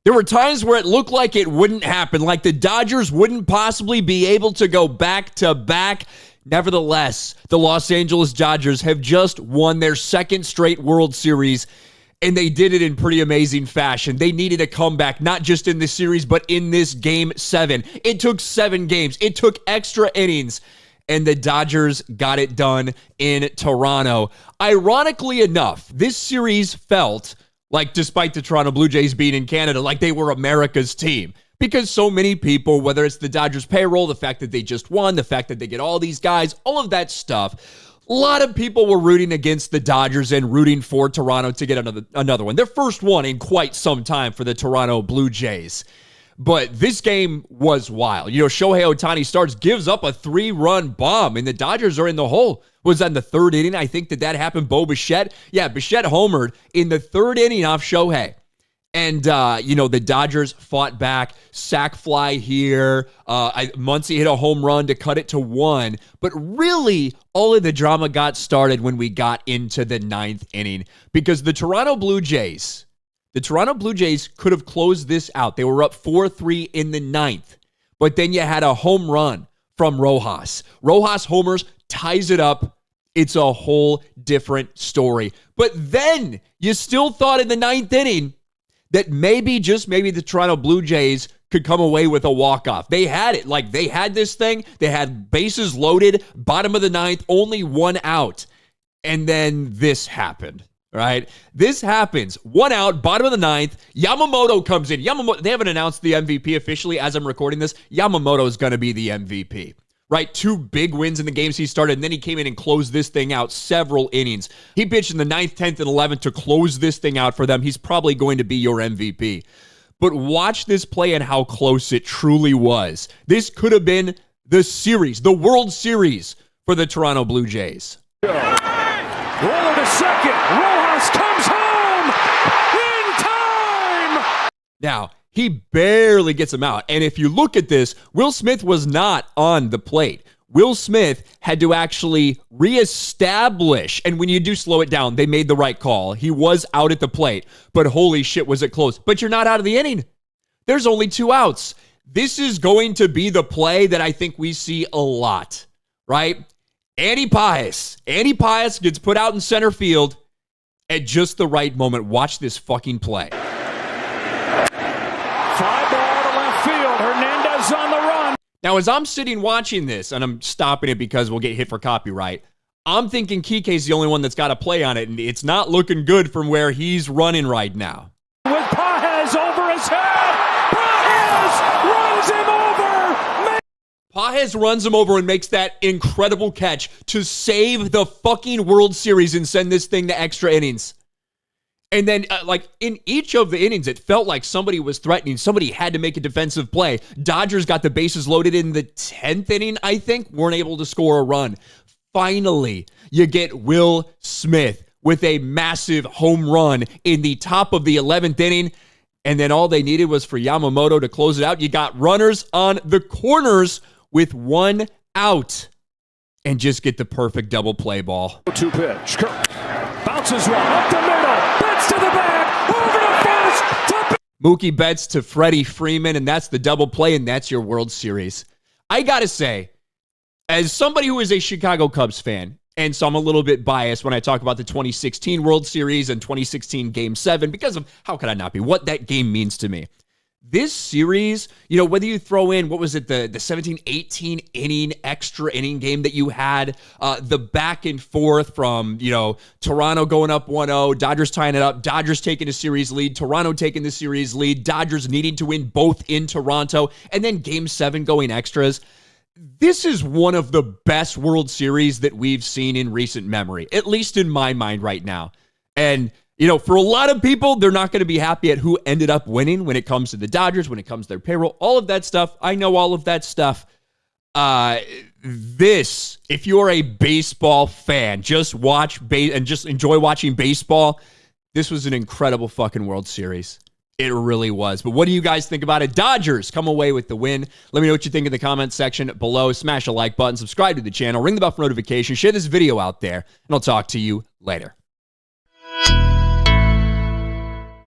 There were times where it looked like it wouldn't happen, like the Dodgers wouldn't possibly be able to go back-to-back. Nevertheless, the Los Angeles Dodgers have just won their second straight World Series, and they did it in pretty amazing fashion. They needed a comeback, not just in this series, but in this Game 7. It took 7 games. It took extra innings, and the Dodgers got it done in Toronto. Ironically enough, this series felt like, despite the Toronto Blue Jays being in Canada, like they were America's team. Because so many people, whether it's the Dodgers payroll, the fact that they just won, the fact that they get all these guys, all of that stuff, a lot of people were rooting against the Dodgers and rooting for Toronto to get another one. Their first one in quite some time for the Toronto Blue Jays. But this game was wild. You know, Shohei Ohtani starts, gives up a 3-run bomb, and the Dodgers are in the hole. Was that in the 3rd inning? I think that happened. Bo Bichette. Yeah, Bichette homered in the 3rd inning off Shohei. And, the Dodgers fought back, sac fly here. Muncy hit a home run to cut it to 1. But really, all of the drama got started when we got into the 9th inning. Because the Toronto Blue Jays could have closed this out. They were up 4-3 in the 9th. But then you had a home run from Rojas. Rojas homers, ties it up. It's a whole different story. But then you still thought in the 9th inning that maybe, just maybe, the Toronto Blue Jays could come away with a walk-off. They had it. Like, they had this thing. They had bases loaded, bottom of the 9th, only 1 out. And then this happened, right? This happens. 1 out, bottom of the 9th. Yamamoto comes in. They haven't announced the MVP officially as I'm recording this. Yamamoto is going to be the MVP. Right, 2 big wins in the games he started, and then he came in and closed this thing out several innings. He pitched in the 9th, 10th, and 11th to close this thing out for them. He's probably going to be your MVP. But watch this play and how close it truly was. This could have been the series, the World Series for the Toronto Blue Jays. Roller to second. Rojas comes home in time. Now, he barely gets him out. And if you look at this, Will Smith was not on the plate. Will Smith had to actually reestablish. And when you do slow it down, they made the right call. He was out at the plate, but holy shit, was it close. But you're not out of the inning. There's only 2 outs. This is going to be the play that I think we see a lot, right? Andy Paez gets put out in center field at just the right moment. Watch this fucking play. Fly ball to left field. Hernandez on the run. Now, as I'm sitting watching this, and I'm stopping it because we'll get hit for copyright, I'm thinking Kike's the only one that's got a play on it, and it's not looking good from where he's running right now. With Paez over his head. Paez runs him over. Paez runs him over and makes that incredible catch to save the fucking World Series and send this thing to extra innings. And then, in each of the innings, it felt like somebody was threatening. Somebody had to make a defensive play. Dodgers got the bases loaded in the 10th inning, I think, weren't able to score a run. Finally, you get Will Smith with a massive home run in the top of the 11th inning. And then all they needed was for Yamamoto to close it out. You got runners on the corners with 1 out. And just get the perfect double play ball. 2 pitch. Bounces one up the middle. To the back, over to first. Mookie Betts to Freddie Freeman, and that's the double play, and that's your World Series. I gotta say, as somebody who is a Chicago Cubs fan, and so I'm a little bit biased when I talk about the 2016 World Series and 2016 Game 7, because of, how could I not be, what that game means to me. This series, whether you throw in, what was it, the 17-18 inning, extra inning game that you had, the back and forth from, Toronto going up 1-0, Dodgers tying it up, Dodgers taking a series lead, Toronto taking the series lead, Dodgers needing to win both in Toronto, and then Game 7 going extras. This is one of the best World Series that we've seen in recent memory, at least in my mind right now. And for a lot of people, they're not going to be happy at who ended up winning when it comes to the Dodgers, when it comes to their payroll, all of that stuff. I know all of that stuff. If you're a baseball fan, just watch and just enjoy watching baseball. This was an incredible fucking World Series. It really was. But what do you guys think about it? Dodgers come away with the win. Let me know what you think in the comments section below. Smash a like button, subscribe to the channel, ring the bell for notifications, share this video out there, and I'll talk to you later.